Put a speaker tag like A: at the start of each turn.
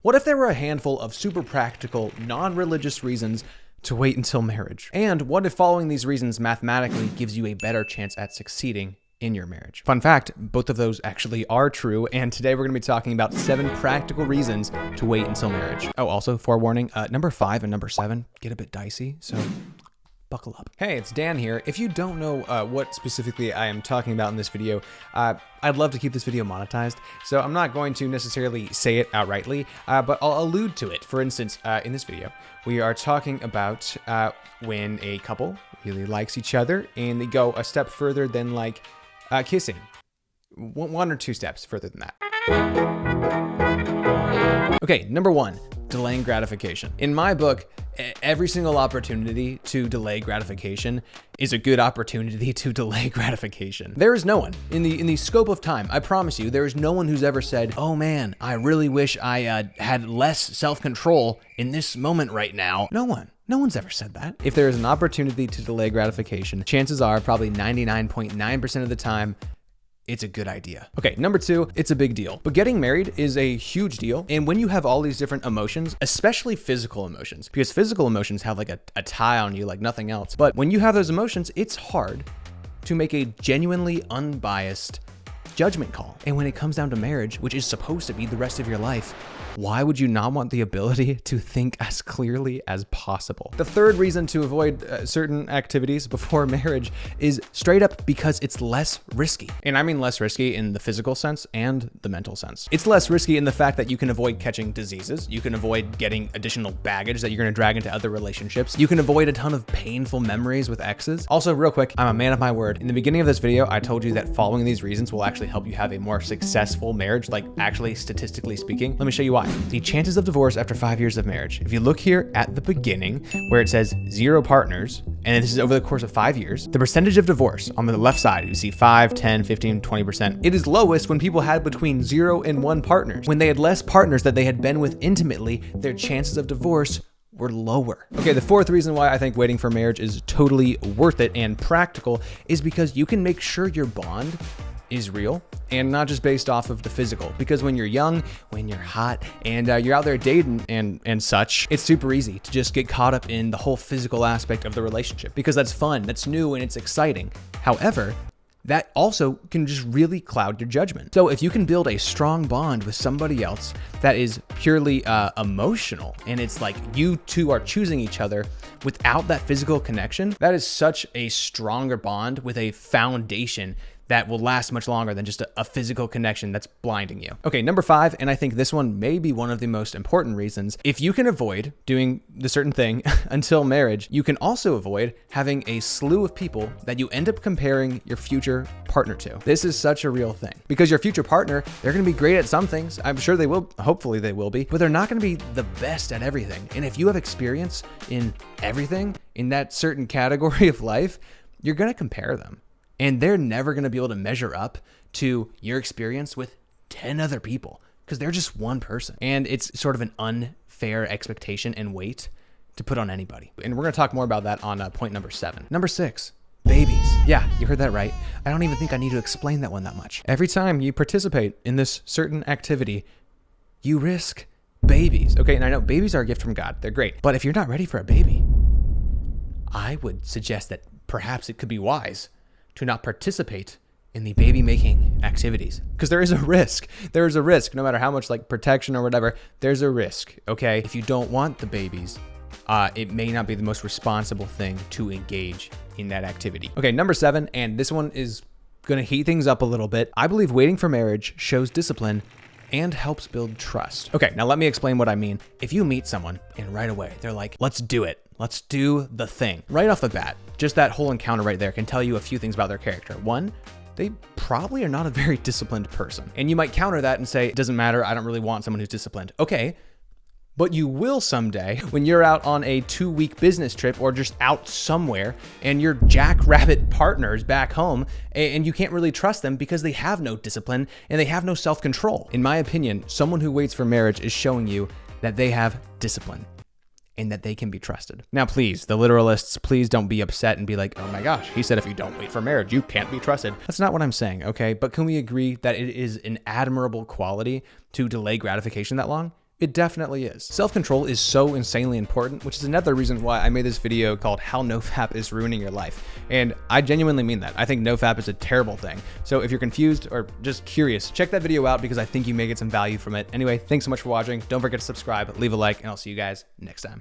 A: What if there were a handful of super practical, non-religious reasons to wait until marriage? And what if following these reasons mathematically gives you a better chance at succeeding in your marriage? Fun fact, both of those actually are true, and today we're gonna be talking about 7 practical reasons to wait until marriage. Oh, also, forewarning, number 5 and number 7 get a bit dicey, so buckle up. Hey, it's Dan here. If you don't know what specifically I am talking about in this video, I'd love to keep this video monetized, so I'm not going to necessarily say it outrightly, but I'll allude to it. For instance, in this video, we are talking about when a couple really likes each other and they go a step further than like kissing. One or two steps further than that. Okay, number 1, delaying gratification. In my book, every single opportunity to delay gratification is a good opportunity to delay gratification. There is no one in the scope of time, I promise you, there is no one who's ever said, oh man, I really wish I had less self-control in this moment right now. No one's ever said that. If there is an opportunity to delay gratification, chances are probably 99.9% of the time, it's a good idea. Okay, number 2, it's a big deal. But getting married is a huge deal. And when you have all these different emotions, especially physical emotions, because physical emotions have like a tie on you like nothing else. But when you have those emotions, it's hard to make a genuinely unbiased judgment call. And when it comes down to marriage, which is supposed to be the rest of your life, why would you not want the ability to think as clearly as possible? The third reason to avoid certain activities before marriage is straight up because it's less risky. And I mean less risky in the physical sense and the mental sense. It's less risky in the fact that you can avoid catching diseases. You can avoid getting additional baggage that you're gonna drag into other relationships. You can avoid a ton of painful memories with exes. Also, real quick, I'm a man of my word. In the beginning of this video, I told you that following these reasons will actually help you have a more successful marriage, like actually statistically speaking. Let me show you why. The chances of divorce after 5 years of marriage. If you look here at the beginning where it says 0 partners, and this is over the course of 5 years, the percentage of divorce on the left side, you see 5, 10, 15, 20%. It is lowest when people had between 0 and 1 partners. When they had less partners that they had been with intimately, their chances of divorce were lower. Okay, the 4th reason why I think waiting for marriage is totally worth it and practical is because you can make sure your bond is real and not just based off of the physical. Because when you're young, when you're hot, and you're out there dating and such, it's super easy to just get caught up in the whole physical aspect of the relationship because that's fun, that's new, and it's exciting. However, that also can just really cloud your judgment. So if you can build a strong bond with somebody else that is purely emotional, and it's like you two are choosing each other without that physical connection, that is such a stronger bond with a foundation that will last much longer than just a physical connection that's blinding you. Okay, number 5, and I think this one may be one of the most important reasons. If you can avoid doing the certain thing until marriage, you can also avoid having a slew of people that you end up comparing your future partner to. This is such a real thing because your future partner, they're gonna be great at some things. I'm sure they will, hopefully they will be, but they're not gonna be the best at everything. And if you have experience in everything in that certain category of life, you're gonna compare them. And they're never going to be able to measure up to your experience with 10 other people because they're just one person. And it's sort of an unfair expectation and weight to put on anybody. And we're going to talk more about that on point number 7. Number 6, babies. Yeah, you heard that right. I don't even think I need to explain that one that much. Every time you participate in this certain activity, you risk babies. Okay, and I know babies are a gift from God. They're great. But if you're not ready for a baby, I would suggest that perhaps it could be wise to not participate in the baby making activities because there is a risk. There is a risk, no matter how much like protection or whatever, there's a risk, okay? If you don't want the babies, it may not be the most responsible thing to engage in that activity. Okay, number 7, and this one is gonna heat things up a little bit. I believe waiting for marriage shows discipline and helps build trust. Okay, now let me explain what I mean. If you meet someone and right away they're like, let's do it. Let's do the thing. Right off the bat, just that whole encounter right there can tell you a few things about their character. 1, they probably are not a very disciplined person. And you might counter that and say, it doesn't matter, I don't really want someone who's disciplined. Okay, but you will someday when you're out on a 2-week business trip or just out somewhere and your jackrabbit partner's back home and you can't really trust them because they have no discipline and they have no self-control. In my opinion, someone who waits for marriage is showing you that they have discipline and that they can be trusted. Now, please, the literalists, please don't be upset and be like, oh my gosh, he said if you don't wait for marriage, you can't be trusted. That's not what I'm saying, okay? But can we agree that it is an admirable quality to delay gratification that long? It definitely is. Self-control is so insanely important, which is another reason why I made this video called How NoFap is Ruining Your Life. And I genuinely mean that. I think NoFap is a terrible thing. So if you're confused or just curious, check that video out because I think you may get some value from it. Anyway, thanks so much for watching. Don't forget to subscribe, leave a like, and I'll see you guys next time.